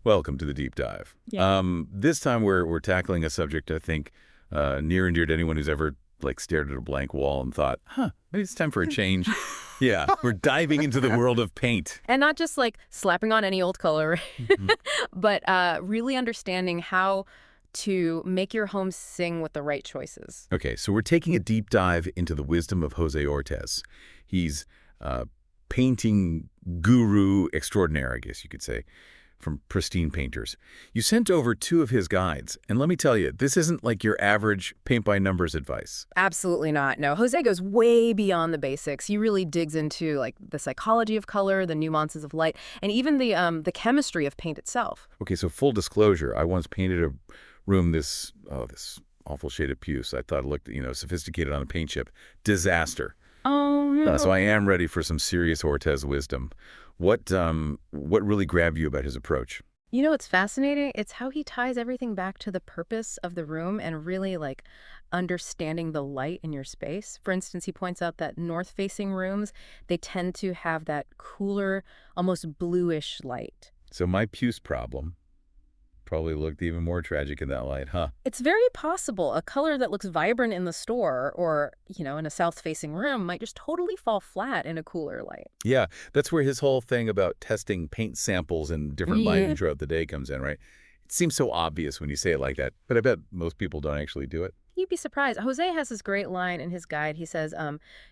Welcome to the deep dive. Yeah. This time we're tackling a subject I think near and dear to anyone who's ever stared at a blank wall and thought, "Huh, maybe it's time for a change." Yeah, we're diving into the world of paint. And not just like slapping on any old color, Mhm. but really understanding how to make your home sing with the right choices. Okay, so we're taking a deep dive into the wisdom of Jose Ortez. He's a painting guru extraordinaire, I guess you could say, from Pristine Painters. You sent over two of his guides, and let me tell you, this isn't like your average paint-by-numbers advice. Absolutely not. No, Jose goes way beyond the basics. He really digs into like the psychology of color, the nuances of light, and even the chemistry of paint itself. Okay, so full disclosure, I once painted a room this awful shade of puce. I thought it looked, sophisticated on a paint chip. Disaster. Oh, no. So I am ready for some serious Ortez wisdom. What really grabbed you about his approach? You know what's fascinating? It's how he ties everything back to the purpose of the room and really like understanding the light in your space. For instance, he points out that north-facing rooms, they tend to have that cooler, almost bluish light. So my puce problem probably looked even more tragic in that light, huh? It's very possible a color that looks vibrant in the store or, in a south-facing room might just totally fall flat in a cooler light. Yeah, that's where his whole thing about testing paint samples in different lighting throughout the day comes in, right? It seems so obvious when you say it like that, but I bet most people don't actually do it. You'd be surprised. Jose has this great line in his guide. He says,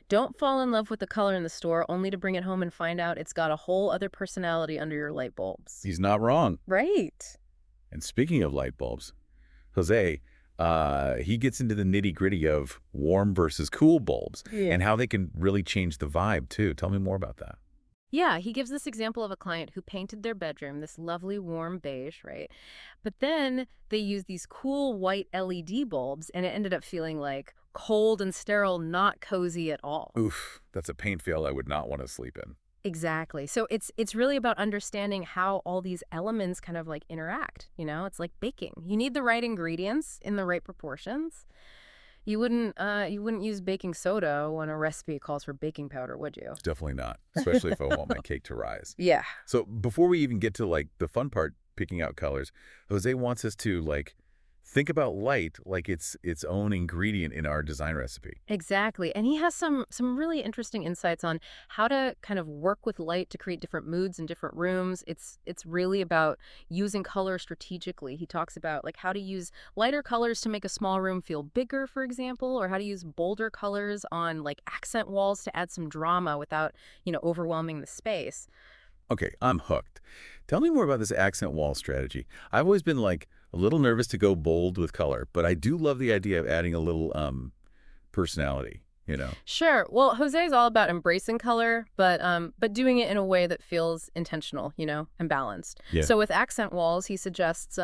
don't fall in love with the color in the store only to bring it home and find out it's got a whole other personality under your light bulbs. He's not wrong. Right. And speaking of light bulbs, Jose, he gets into the nitty-gritty of warm versus cool bulbs and how they can really change the vibe, too. Tell me more about that. Yeah, he gives this example of a client who painted their bedroom, this lovely warm beige, right? But then they used these cool white LED bulbs, and it ended up feeling like cold and sterile, not cozy at all. Oof, that's a paint field I would not want to sleep in. Exactly. So it's really about understanding how all these elements kind of like interact, It's like baking. You need the right ingredients in the right proportions. You wouldn't use baking soda when a recipe calls for baking powder, would you? Definitely not, especially if I want my cake to rise. Yeah. So before we even get to the fun part, picking out colors, Jose wants us to think about light like it's its own ingredient in our design recipe. Exactly. And he has some really interesting insights on how to kind of work with light to create different moods in different rooms. It's really about using color strategically. He talks about like how to use lighter colors to make a small room feel bigger, for example, or how to use bolder colors on like accent walls to add some drama without, overwhelming the space. Okay, I'm hooked. Tell me more about this accent wall strategy. I've always been a little nervous to go bold with color, but I do love the idea of adding a little personality. Sure. Well, Jose is all about embracing color, but doing it in a way that feels intentional, and balanced. Yeah. So with accent walls, he suggests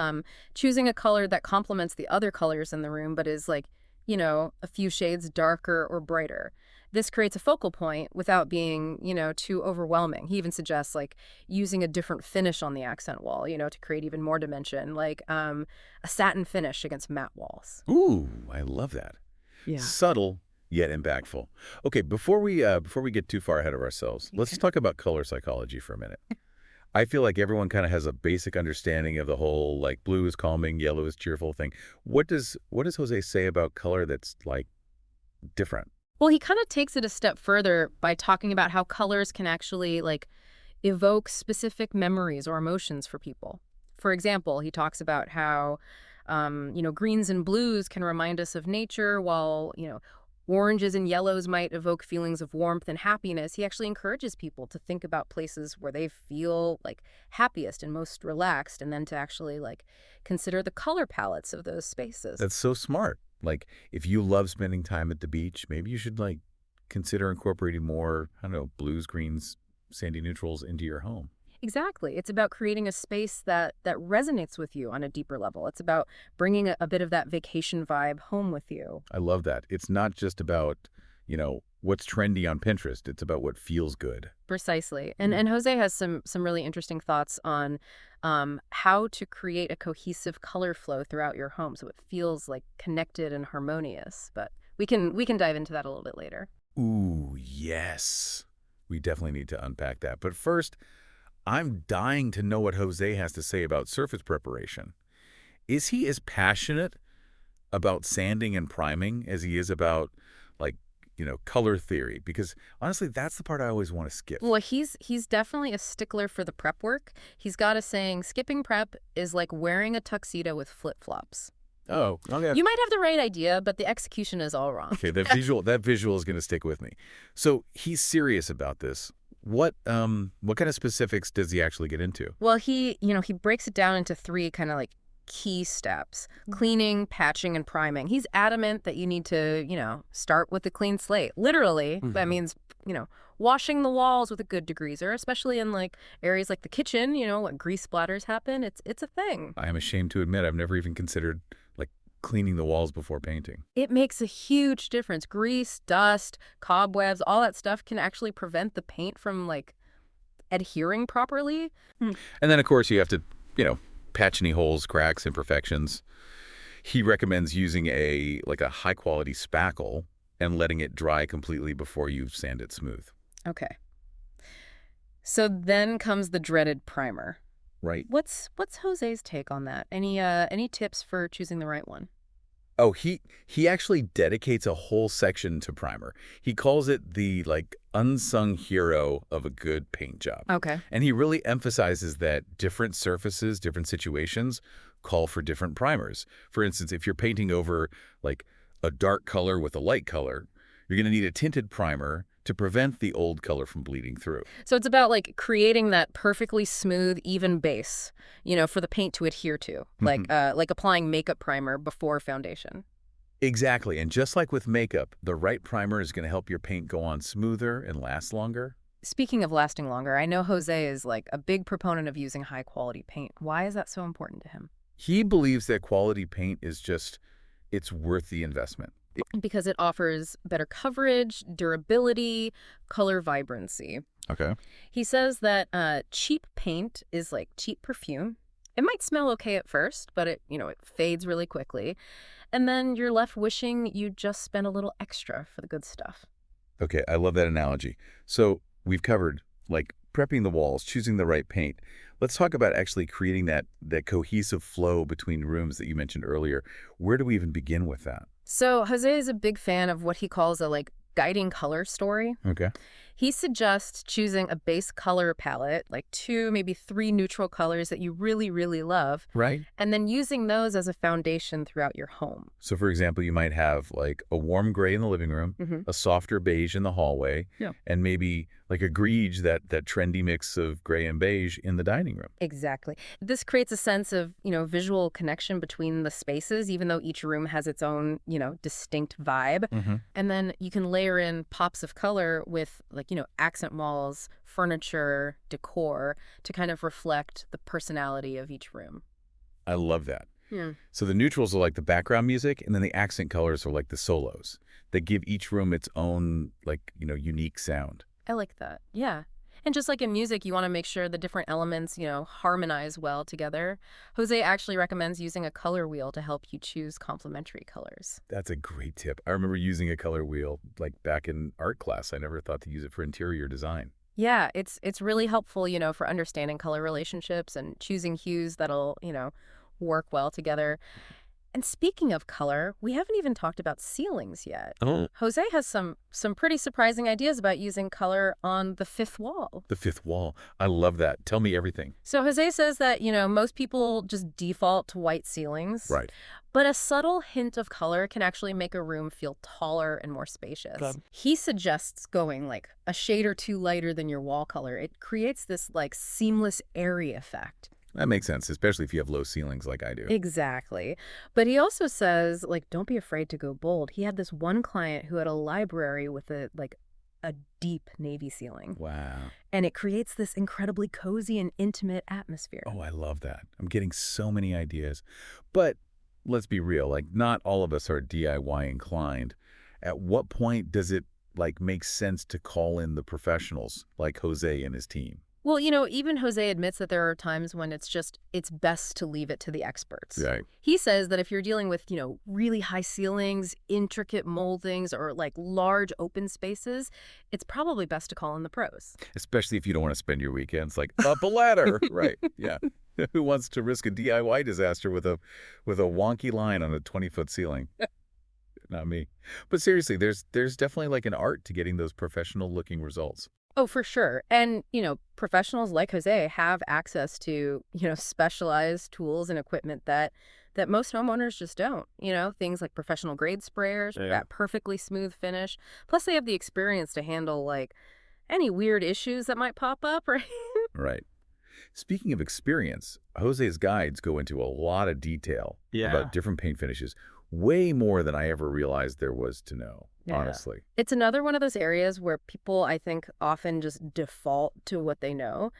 choosing a color that complements the other colors in the room, but is like, a few shades darker or brighter. This creates a focal point without being, too overwhelming. He even suggests like using a different finish on the accent wall, to create even more dimension, like a satin finish against matte walls. Ooh, I love that. Yeah. Subtle yet impactful. Okay, before we get too far ahead of ourselves, let's talk about color psychology for a minute. I feel like everyone kind of has a basic understanding of the whole blue is calming, yellow is cheerful thing. What does Jose say about color that's different? Well, he kind of takes it a step further by talking about how colors can actually like evoke specific memories or emotions for people. For example, he talks about how, greens and blues can remind us of nature, while, oranges and yellows might evoke feelings of warmth and happiness. He actually encourages people to think about places where they feel like happiest and most relaxed, and then to actually consider the color palettes of those spaces. That's so smart. If you love spending time at the beach, maybe you should consider incorporating more, I don't know, blues, greens, sandy neutrals into your home. Exactly. It's about creating a space that resonates with you on a deeper level. It's about bringing a bit of that vacation vibe home with you. I love that. It's not just about, what's trendy on Pinterest. It's about what feels good. Precisely. And Jose has some really interesting thoughts on how to create a cohesive color flow throughout your home so it feels like connected and harmonious. But we can dive into that a little bit later. Ooh, yes. We definitely need to unpack that. But first, I'm dying to know what Jose has to say about surface preparation. Is he as passionate about sanding and priming as he is about, like, color theory? Because honestly, that's the part I always want to skip. Well, he's definitely a stickler for the prep work. He's got a saying, skipping prep is like wearing a tuxedo with flip-flops. Oh, okay. You might have the right idea, but the execution is all wrong. Okay, that visual is going to stick with me. So he's serious about this. What kind of specifics does he actually get into? Well, he breaks it down into three kind of like key steps: cleaning, patching, and priming. He's adamant that you need to, start with a clean slate. Literally, that means, washing the walls with a good degreaser, especially in like areas like the kitchen, what grease splatters happen. It's a thing. I am ashamed to admit I've never even considered, like, cleaning the walls before painting. It makes a huge difference. Grease, dust, cobwebs, all that stuff can actually prevent the paint from like adhering properly. And then, of course, you have to, patch any holes, cracks, imperfections. He recommends using a high-quality spackle and letting it dry completely before you sand it smooth. Okay. So then comes the dreaded primer. Right. What's Jose's take on that? Any tips for choosing the right one? Oh, he actually dedicates a whole section to primer. He calls it the, unsung hero of a good paint job. Okay. And he really emphasizes that different surfaces, different situations call for different primers. For instance, if you're painting over, a dark color with a light color, you're going to need a tinted primer to prevent the old color from bleeding through. So it's about like creating that perfectly smooth, even base, for the paint to adhere to, like applying makeup primer before foundation. Exactly. And just like with makeup, the right primer is going to help your paint go on smoother and last longer. Speaking of lasting longer, I know Jose is like a big proponent of using high quality paint. Why is that so important to him? He believes that quality paint is it's worth the investment. Because it offers better coverage, durability, color vibrancy. Okay. He says that cheap paint is like cheap perfume. It might smell okay at first, but it fades really quickly. And then you're left wishing you just spent a little extra for the good stuff. Okay, I love that analogy. So we've covered, prepping the walls, choosing the right paint. Let's talk about actually creating that cohesive flow between rooms that you mentioned earlier. Where do we even begin with that? So Jose is a big fan of what he calls a guiding color story. Okay. He suggests choosing a base color palette, like 2, maybe 3 neutral colors that you really, really love, Right. and then using those as a foundation throughout your home. So, for example, you might have a warm gray in the living room, a softer beige in the hallway, and maybe a greige, that trendy mix of gray and beige in the dining room. Exactly. This creates a sense of, visual connection between the spaces, even though each room has its own, distinct vibe. And then you can layer in pops of color with accent walls, furniture, decor to kind of reflect the personality of each room. I love that. Yeah. So the neutrals are like the background music, and then the accent colors are like the solos that give each room its own, unique sound. I like that. Yeah. And just like in music, you want to make sure the different elements, harmonize well together. Jose actually recommends using a color wheel to help you choose complementary colors. That's a great tip. I remember using a color wheel, back in art class. I never thought to use it for interior design. Yeah, it's really helpful, for understanding color relationships and choosing hues that'll, work well together. And speaking of color, we haven't even talked about ceilings yet. Oh. Jose has some pretty surprising ideas about using color on the fifth wall. The fifth wall. I love that. Tell me everything. So Jose says that, most people just default to white ceilings. Right. But a subtle hint of color can actually make a room feel taller and more spacious. Okay. He suggests going a shade or two lighter than your wall color. It creates this seamless, airy effect. That makes sense, especially if you have low ceilings like I do. Exactly. But he also says, don't be afraid to go bold. He had this one client who had a library with a deep navy ceiling. Wow. And it creates this incredibly cozy and intimate atmosphere. Oh, I love that. I'm getting so many ideas. But let's be real, not all of us are DIY inclined. At what point does it make sense to call in the professionals like Jose and his team? Well, even Jose admits that there are times when it's best to leave it to the experts. Right. He says that if you're dealing with, really high ceilings, intricate moldings, or like large open spaces, it's probably best to call in the pros. Especially if you don't want to spend your weekends like up a ladder. Right. Yeah. Who wants to risk a DIY disaster with a wonky line on a 20-foot ceiling? Not me. But seriously, there's definitely like an art to getting those professional looking results. Oh, for sure. And, professionals like Jose have access to, specialized tools and equipment that most homeowners just don't. Things like professional grade sprayers, Yeah. that perfectly smooth finish. Plus they have the experience to handle like any weird issues that might pop up, right? Right. Speaking of experience, Jose's guides go into a lot of detail Yeah. about different paint finishes, way more than I ever realized there was to know, Yeah. honestly. It's another one of those areas where people, I think, often just default to what they know.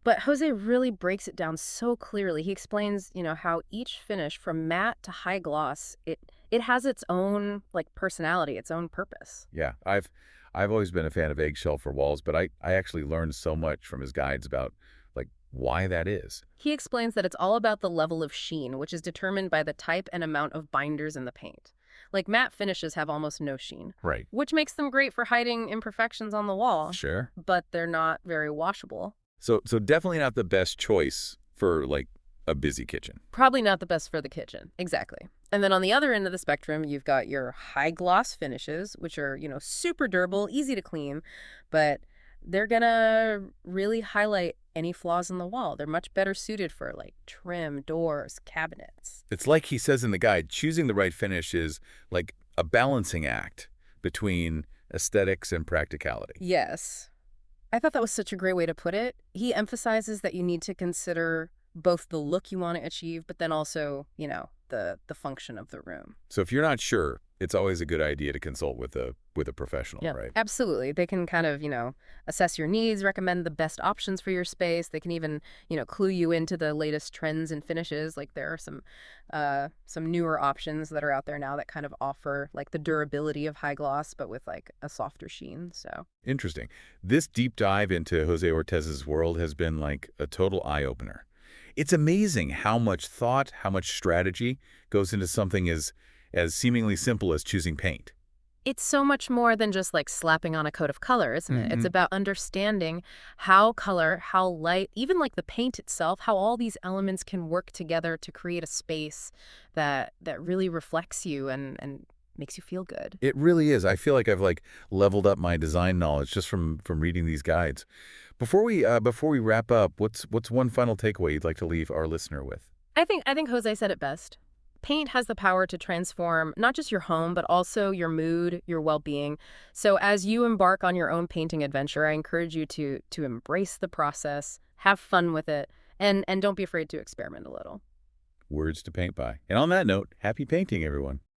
But Jose really breaks it down so clearly. He explains, how each finish from matte to high gloss, it has its own like personality, its own purpose. Yeah, I've always been a fan of eggshell for walls, but I actually learned so much from his guides about like why that is. He explains that it's all about the level of sheen, which is determined by the type and amount of binders in the paint. Like matte finishes have almost no sheen, Right. which makes them great for hiding imperfections on the wall, Sure. but they're not very washable. So definitely not the best choice for like a busy kitchen. Probably not the best for the kitchen. Exactly. And then on the other end of the spectrum, you've got your high gloss finishes, which are, super durable, easy to clean, but they're gonna really highlight any flaws in the wall. They're much better suited for like trim, doors, cabinets. It's like he says in the guide, choosing the right finish is like a balancing act between aesthetics and practicality. Yes. I thought that was such a great way to put it. He emphasizes that you need to consider both the look you want to achieve, but then also, the function of the room. So if you're not sure, it's always a good idea to consult with a professional, Yeah, right? absolutely. They can kind of, assess your needs, recommend the best options for your space. They can even, clue you into the latest trends and finishes. Like there are some newer options that are out there now that kind of offer like the durability of high gloss, but with like a softer sheen. So Interesting. This deep dive into Jose Ortez's world has been like a total eye-opener. It's amazing how much thought, how much strategy goes into something as seemingly simple as choosing paint. it's so much more than just like slapping on a coat of color, isn't it? It's Mhm. about understanding how color, how light, even like the paint itself, how all these elements can work together to create a space that really reflects you and makes you feel good. It really is. I feel like I've like leveled up my design knowledge just from reading these guides. Before we wrap up, what's one final takeaway you'd like to leave our listener with? I think Jose said it best. Paint has the power to transform not just your home, but also your mood, your well-being. So as you embark on your own painting adventure, I encourage you to embrace the process, have fun with it, and don't be afraid to experiment a little. Words to paint by. And on that note, happy painting, everyone.